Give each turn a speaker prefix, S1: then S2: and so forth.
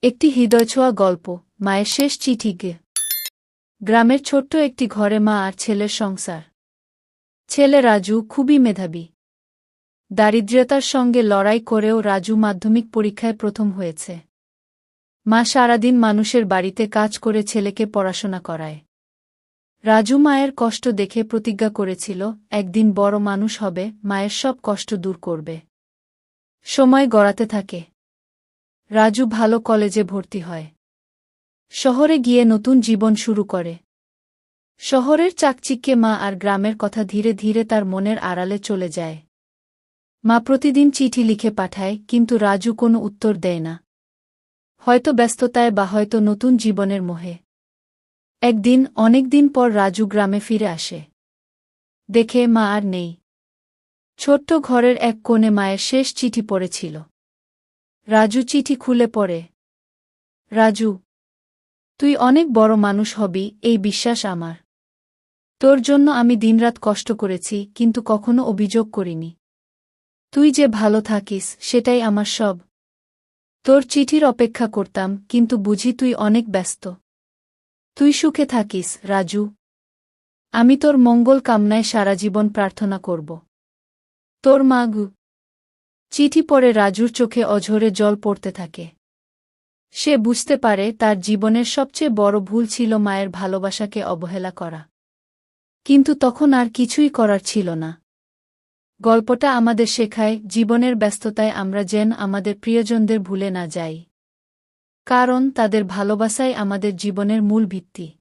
S1: একটি হৃদয়ছোঁয়া গল্প, মায়ের শেষ চিঠি। গ্রামের ছোট্ট একটি ঘরে মা আর ছেলের সংসার। ছেলে রাজু খুবই মেধাবী। দারিদ্র্যতার সঙ্গে লড়াই করেও রাজু মাধ্যমিক পরীক্ষায় প্রথম হয়েছে। মা সারাদিন মানুষের বাড়িতে কাজ করে ছেলেকে পড়াশোনা করায়। রাজু মায়ের কষ্ট দেখে প্রতিজ্ঞা করেছিল, একদিন বড় মানুষ হবে, মায়ের সব কষ্ট দূর করবে। সময় গড়াতে থাকে। রাজু ভালো কলেজে ভর্তি হয়। শহরে গিয়ে নতুন জীবন শুরু করে। শহরের চাকচিক্যে মা আর গ্রামের কথা ধীরে ধীরে তার মনের আড়ালে চলে যায়। মা প্রতিদিন চিঠি লিখে পাঠায়, কিন্তু রাজু কোনো উত্তর দেয় না। হয়তো ব্যস্ততায় বা হয়তো নতুন জীবনের মোহে। একদিন, অনেকদিন পর রাজু গ্রামে ফিরে আসে। দেখে মা আর নেই। ছোট্ট ঘরের এক কোণে মায়ের শেষ চিঠি পড়েছিল। রাজু চিঠি খুলে পড়ে। রাজু, তুই অনেক বড় মানুষ হবি, এই বিশ্বাস আমার। তোর জন্য আমি দিনরাত কষ্ট করেছি, কিন্তু কখনো অভিযোগ করিনি। তুই যে ভালো থাকিস, সেটাই আমার সব। তোর চিঠির অপেক্ষা করতাম, কিন্তু বুঝি তুই অনেক ব্যস্ত। তুই সুখে থাকিস, রাজু। আমি তোর মঙ্গল কামনায় সারা জীবন প্রার্থনা করব। তোর মা গু। চিঠি পড়ে রাজুর চোখে অঝরে জল পড়তে থাকে। সে বুঝতে পারে তার জীবনের সবচেয়ে বড় ভুল ছিল মায়ের ভালোবাসাকে অবহেলা করা। কিন্তু তখন আর কিছুই করার ছিল না। গল্পটা আমাদের শেখায়, জীবনের ব্যস্ততায় আমরা যেন আমাদের প্রিয়জনদের ভুলে না যাই। কারণ তাদের ভালোবাসাই আমাদের জীবনের মূল ভিত্তি।